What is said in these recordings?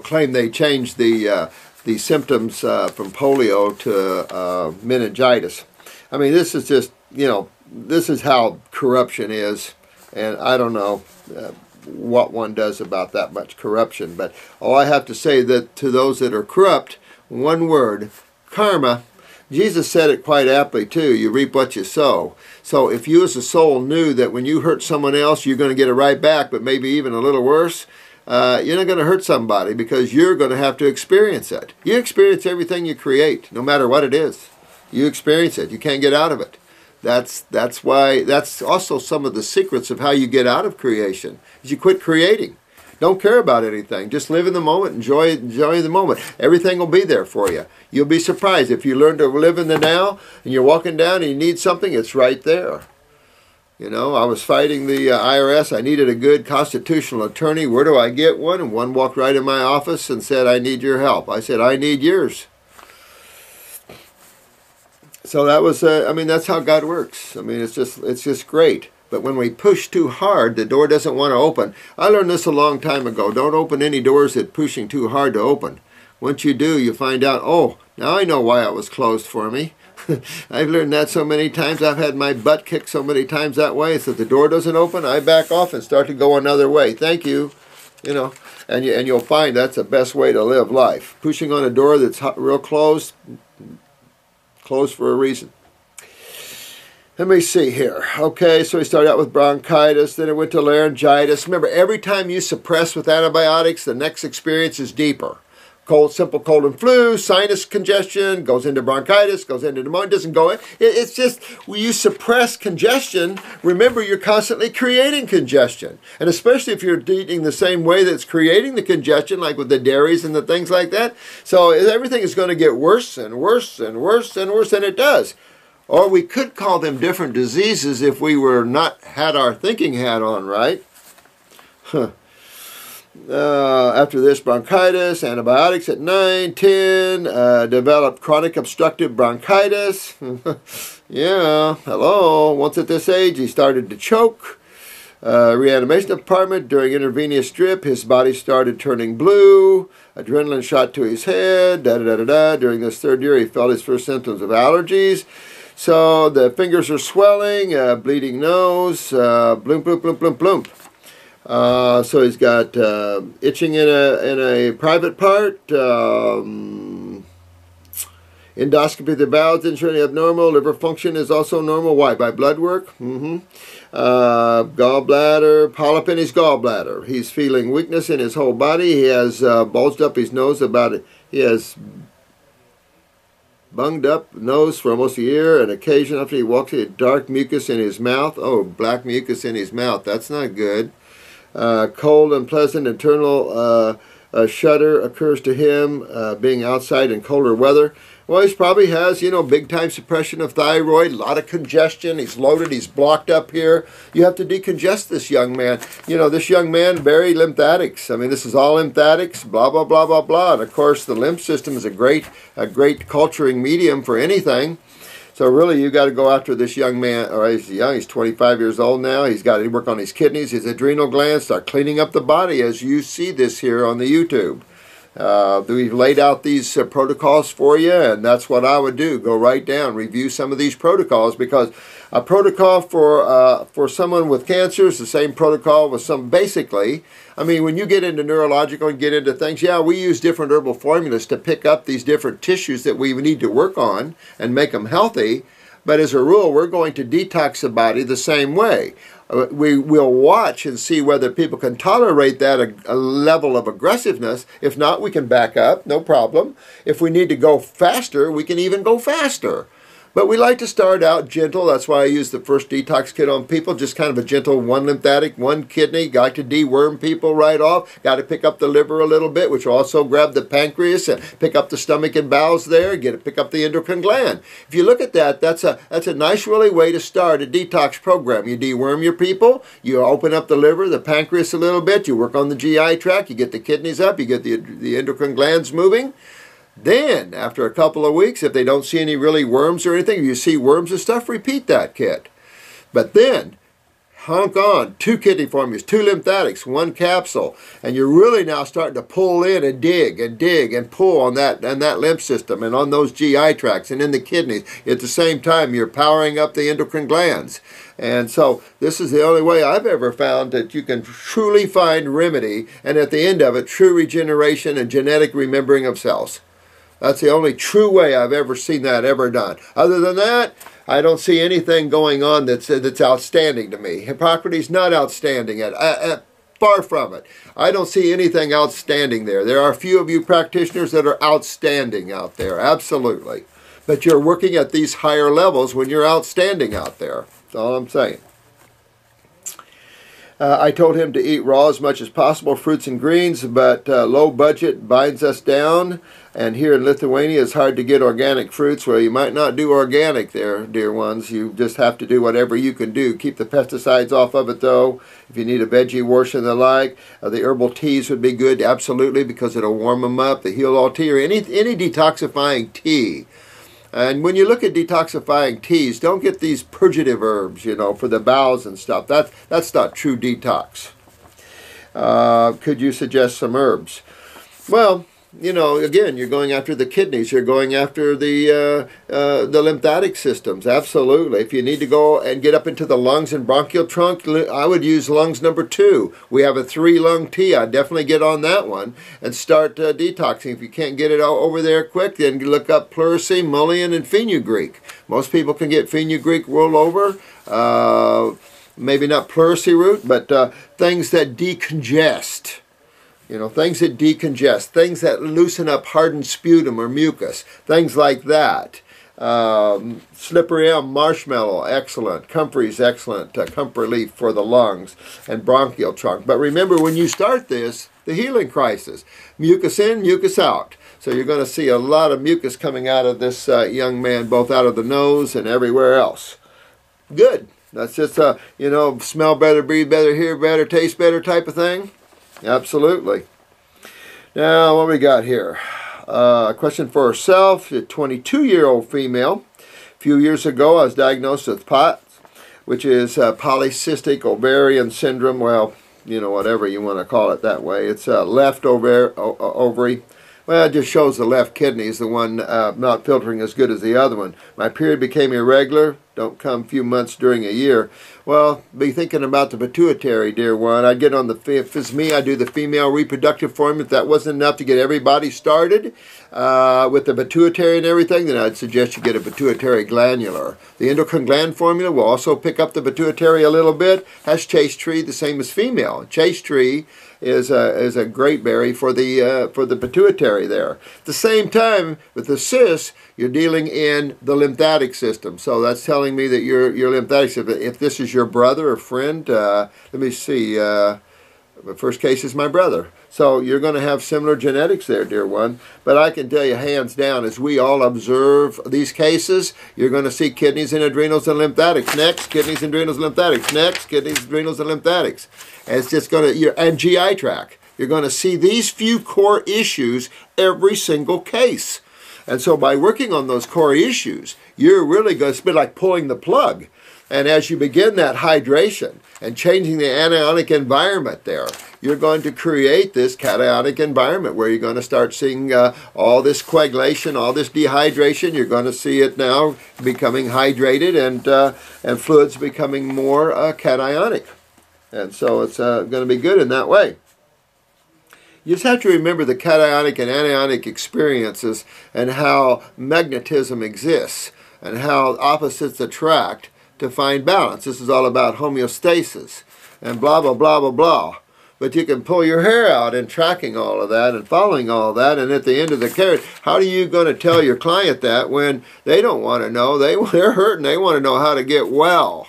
claim they changed the symptoms from polio to meningitis. I mean, this is just, this is how corruption is, and I don't know what one does about that much corruption. But all I have to say that to those that are corrupt, one word, karma. Jesus said it quite aptly too, you reap what you sow. So if you as a soul knew that when you hurt someone else, you're going to get it right back, but maybe even a little worse, you're not going to hurt somebody because you're going to have to experience it. You experience everything you create, no matter what it is. You experience it. You can't get out of it. That's why, that's also some of the secrets of how you get out of creation, is you quit creating. Don't care about anything. Just live in the moment. Enjoy the moment. Everything will be there for you. You'll be surprised. If you learn to live in the now and you're walking down and you need something, it's right there. I was fighting the IRS. I needed a good constitutional attorney. Where do I get one? And one walked right in my office and said, I need your help. I said, I need yours. So that was, that's how God works. I mean, it's just great. But when we push too hard, the door doesn't want to open. I learned this a long time ago. Don't open any doors that pushing too hard to open. Once you do, you find out, oh, now I know why it was closed for me. I've learned that so many times. I've had my butt kicked so many times that way. So if the door doesn't open, I back off and start to go another way. Thank you. And you'll find that's the best way to live life. Pushing on a door that's real closed for a reason. Let me see here. Okay, so we started out with bronchitis, then it went to laryngitis. Remember, every time you suppress with antibiotics, the next experience is deeper. Simple cold and flu, sinus congestion, goes into bronchitis, goes into pneumonia, doesn't go in. It's just, when you suppress congestion, remember you're constantly creating congestion. And especially if you're eating the same way that's creating the congestion, like with the dairies and the things like that. So everything is going to get worse and worse and worse and worse than it does. Or we could call them different diseases if we were not had our thinking hat on, right? After this, bronchitis, antibiotics at 9, 10, developed chronic obstructive bronchitis. Yeah, hello. Once at this age, he started to choke. Reanimation department during intravenous drip. His body started turning blue. Adrenaline shot to his head. During this third year, he felt his first symptoms of allergies. So the fingers are swelling, bleeding nose, bloom, bloom, bloom, bloom, bloom. So he's got itching in a private part, endoscopy of the bowels, ensuring abnormal, liver function is also normal. Why? By blood work. Gallbladder, polyp in his gallbladder. He's feeling weakness in his whole body. He has bulged up his nose he has bunged up nose for almost a year, and occasionally after he walks, he had dark mucus in his mouth. Oh, black mucus in his mouth. That's not good. Cold and pleasant internal shudder occurs to him being outside in colder weather. Well, he probably has, big time suppression of thyroid, a lot of congestion. He's loaded, he's blocked up here. You have to decongest this young man. This young man, very lymphatics. I mean, this is all lymphatics, blah, blah, blah, blah, blah. And of course, the lymph system is a great culturing medium for anything. So really, you got to go after this young man. Or he's young, he's 25 years old now. He's got to work on his kidneys, his adrenal glands, start cleaning up the body as you see this here on the YouTube. We've laid out these protocols for you, and that's what I would do. Go right down, review some of these protocols, because a protocol for someone with cancer is the same protocol with some, basically. I mean, when you get into neurological and get into things, yeah, we use different herbal formulas to pick up these different tissues that we need to work on and make them healthy. But as a rule, we're going to detox the body the same way. We will watch and see whether people can tolerate that a level of aggressiveness. If not, we can back up, no problem. If we need to go faster, we can even go faster. But we like to start out gentle. That's why I use the first detox kit on people, just kind of a gentle one lymphatic, one kidney. Got to deworm people right off. Got to pick up the liver a little bit, which will also grab the pancreas and pick up the stomach and bowels there. Pick up the endocrine gland. If you look at that, that's a nice, really way to start a detox program. You deworm your people. You open up the liver, the pancreas a little bit. You work on the GI tract. You get the kidneys up. You get the endocrine glands moving. Then, after a couple of weeks, if they don't see any really worms or anything, if you see worms and stuff, repeat that kit. But then, honk on, 2 kidney formulas, 2 lymphatics, 1 capsule, and you're really now starting to pull in and dig and pull on that lymph system and on those GI tracts and in the kidneys. At the same time, you're powering up the endocrine glands. And so this is the only way I've ever found that you can truly find remedy, and at the end of it, true regeneration and genetic remembering of cells. That's the only true way I've ever seen that ever done. Other than that, I don't see anything going on that's outstanding to me. Hippocrates not outstanding far from it. I don't see anything outstanding there. There are a few of you practitioners that are outstanding out there, absolutely. But you're working at these higher levels when you're outstanding out there. That's all I'm saying. I told him to eat raw as much as possible, fruits and greens, but low budget binds us down. And here in Lithuania, it's hard to get organic fruits. Well, you might not do organic there, dear ones. You just have to do whatever you can do. Keep the pesticides off of it, though. If you need a veggie wash and the like, the herbal teas would be good, absolutely, because it'll warm them up. The heal all tea or any detoxifying tea. And when you look at detoxifying teas, don't get these purgative herbs, you know, for the bowels and stuff. That's not true detox. Could you suggest some herbs? Well, you know, again, you're going after the kidneys. You're going after the lymphatic systems. Absolutely. If you need to go and get up into the lungs and bronchial trunk, I would use lungs number 2. We have a 3-lung tea. I'd definitely get on that one and start detoxing. If you can't get it over there quick, then look up pleurisy, mullein, and fenugreek. Most people can get fenugreek world over. Maybe not pleurisy root, but things that decongest. You know, things that decongest, things that loosen up hardened sputum or mucus, things like that. Slippery elm, marshmallow, excellent. Comfrey's excellent. Comfrey leaf for the lungs and bronchial trunk. But remember, when you start this, the healing crisis, mucus in, mucus out. So you're going to see a lot of mucus coming out of this young man, both out of the nose and everywhere else. Good. That's just you know, smell better, breathe better, hear better, taste better type of thing. Absolutely. Now, what we got here? A question for herself. A 22-year-old female. A few years ago, I was diagnosed with POTS, which is polycystic ovarian syndrome. Well, you know, whatever you want to call it that way. It's left ovary. Well, it just shows the left kidney is the one not filtering as good as the other one. My period became irregular. Don't come a few months during a year. Well, be thinking about the pituitary, dear one. I'd get on the, if it's me, I'd do the female reproductive formula. If that wasn't enough to get everybody started with the pituitary and everything, then I'd suggest you get a pituitary glandular. The endocrine gland formula will also pick up the pituitary a little bit. Has chaste tree, the same as female. Chaste tree is a great berry for the pituitary there. At the same time, with the cyst, you're dealing in the lymphatic system. So that's telling me that your lymphatic system, if this is your brother or friend, let me see, the first case is my brother. So you're going to have similar genetics there, dear one. But I can tell you hands down, as we all observe these cases, you're going to see kidneys and adrenals and lymphatics. Next, kidneys, adrenals, lymphatics. Next, kidneys, adrenals, and lymphatics. And it's just going to, and GI tract. You're going to see these few core issues every single case. And so by working on those core issues, you're really going to be like pulling the plug. And as you begin that hydration and changing the anionic environment there, you're going to create this cationic environment where you're going to start seeing all this coagulation, all this dehydration. You're going to see it now becoming hydrated and fluids becoming more cationic. And so it's going to be good in that way. You just have to remember the cationic and anionic experiences and how magnetism exists and how opposites attract to find balance. This is all about homeostasis and blah, blah, blah, blah, blah. But you can pull your hair out in tracking all of that and following all of that. And at the end of the carrot, how are you going to tell your client that when they don't want to know? They're hurting. They want to know how to get well.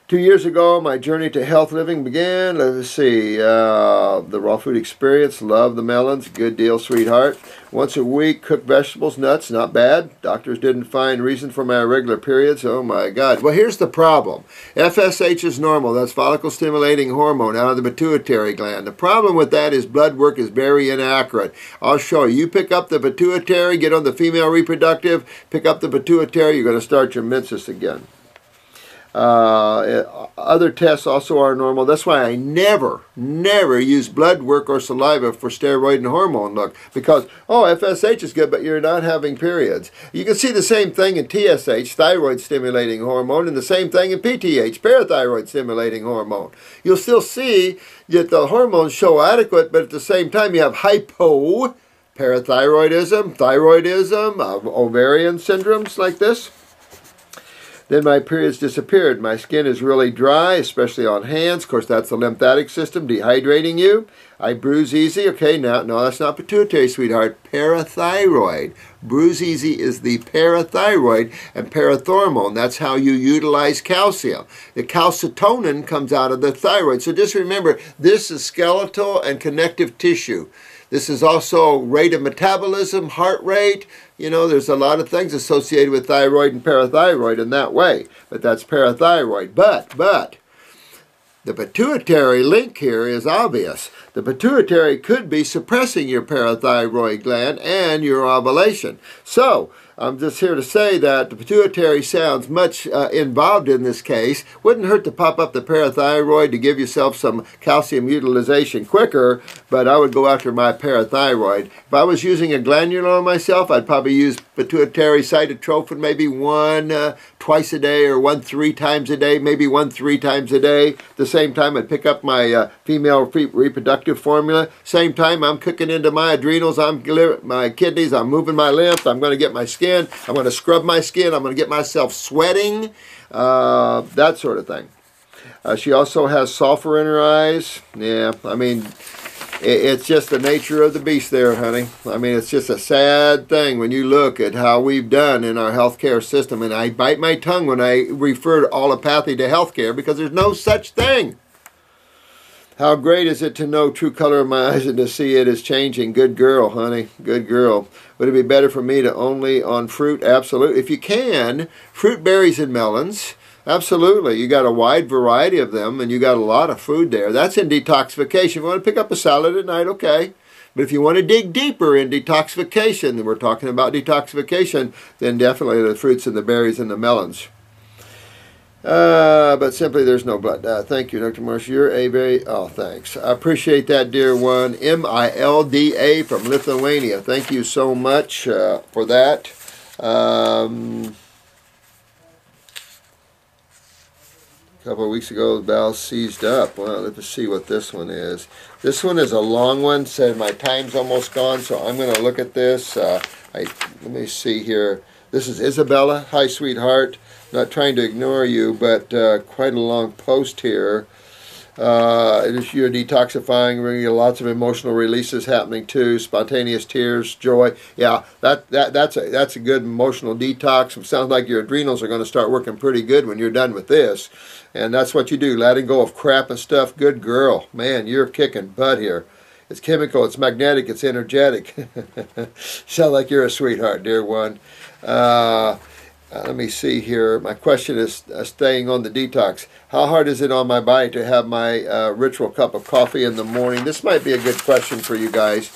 2 years ago, my journey to health living began. Let's see, the raw food experience, love the melons, good deal, sweetheart. Once a week, cooked vegetables, nuts, not bad. Doctors didn't find reason for my irregular periods. Oh my God. Well, here's the problem. FSH is normal. That's follicle stimulating hormone out of the pituitary gland. The problem with that is blood work is very inaccurate. I'll show you. You pick up the pituitary, get on the female reproductive, pick up the pituitary, you're going to start your menses again. Other tests also are normal. That's why I never use blood work or saliva for steroid and hormone look, because, oh, FSH is good, but you're not having periods. You can see the same thing in TSH, thyroid stimulating hormone, and the same thing in PTH, parathyroid stimulating hormone. You'll still see that the hormones show adequate, but at the same time you have hypoparathyroidism, thyroidism, ovarian syndromes like this. Then my periods disappeared. My skin is really dry, especially on hands. Of course, that's the lymphatic system dehydrating you. I bruise easy. Okay, now, no, that's not pituitary, sweetheart. Parathyroid. Bruise easy is the parathyroid and parathormone. That's how you utilize calcium. The calcitonin comes out of the thyroid. So just remember, this is skeletal and connective tissue. This is also rate of metabolism, heart rate. You know, there's a lot of things associated with thyroid and parathyroid in that way. But that's parathyroid. But the pituitary link here is obvious. The pituitary could be suppressing your parathyroid gland and your ovulation. So, I'm just here to say that the pituitary sounds much involved in this case. Wouldn't hurt to pop up the parathyroid to give yourself some calcium utilization quicker, but I would go after my parathyroid. If I was using a glandular on myself, I'd probably use pituitary cytotrophin maybe twice a day, or 3 times a day, maybe 3 times a day. At the same time, I'd pick up my female reproductive formula. Same time, I'm cooking into my adrenals, my kidneys, I'm moving my lymph, I'm going to get my skin, I'm going to scrub my skin, I'm going to get myself sweating, that sort of thing. She also has sulfur in her eyes. Yeah, I mean, it's just the nature of the beast there, honey. I mean, it's just a sad thing when you look at how we've done in our healthcare system. And I bite my tongue when I refer to allopathy to healthcare, because there's no such thing. How great is it to know true color of my eyes and to see it is changing? Good girl, honey. Good girl. Would it be better for me to only on fruit? Absolutely. If you can, fruit, berries, and melons. Absolutely. You got a wide variety of them, and you got a lot of food there. That's in detoxification. If you want to pick up a salad at night, okay. But if you want to dig deeper in detoxification, and we're talking about detoxification, then definitely the fruits and the berries and the melons. But simply there's no blood. Thank you, Dr. Morse. You're a very... Oh, thanks. I appreciate that, dear one. Milda from Lithuania. Thank you so much for that. A couple of weeks ago, the bowels seized up. Well, let's see what this one is. This one is a long one. Said my time's almost gone, so I'm going to look at this. Let me see here. This is Isabella. Hi, sweetheart. Not trying to ignore you, but quite a long post here. You're detoxifying, really lots of emotional releases happening too, spontaneous tears, joy. Yeah, that's a good emotional detox. It sounds like your adrenals are going to start working pretty good when you're done with this. And that's what you do, letting go of crap and stuff. Good girl. Man, you're kicking butt here. It's chemical, it's magnetic, it's energetic. Sound like you're a sweetheart, dear one. Let me see here. My question is staying on the detox. How hard is it on my body to have my ritual cup of coffee in the morning? This might be a good question for you guys.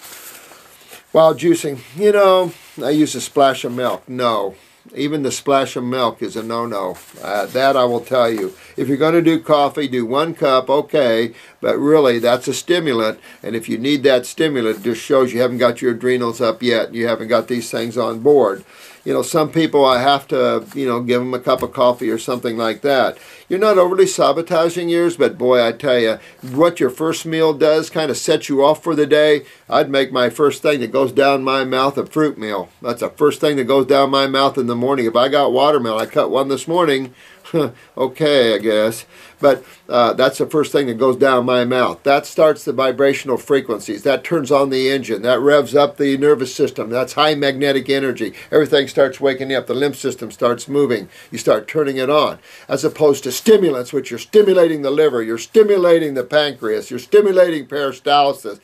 While juicing, you know, I use a splash of milk. No. Even the splash of milk is a no-no. That I will tell you. If you're going to do coffee, do 1 cup, okay, but really that's a stimulant, and if you need that stimulant, it just shows you haven't got your adrenals up yet, you haven't got these things on board. You know, some people I have to, you know, give them a cup of coffee or something like that. You're not overly sabotaging yours, but boy, I tell you, what your first meal does kind of sets you off for the day. I'd make my first thing that goes down my mouth a fruit meal. That's the first thing that goes down my mouth in the morning. If I got watermelon, I cut one this morning, okay, I guess. But that's the first thing that goes down my mouth. That starts the vibrational frequencies. That turns on the engine. That revs up the nervous system. That's high magnetic energy. Everything starts waking up. The lymph system starts moving. You start turning it on. As opposed to stimulants, which you're stimulating the liver. You're stimulating the pancreas. You're stimulating peristalsis.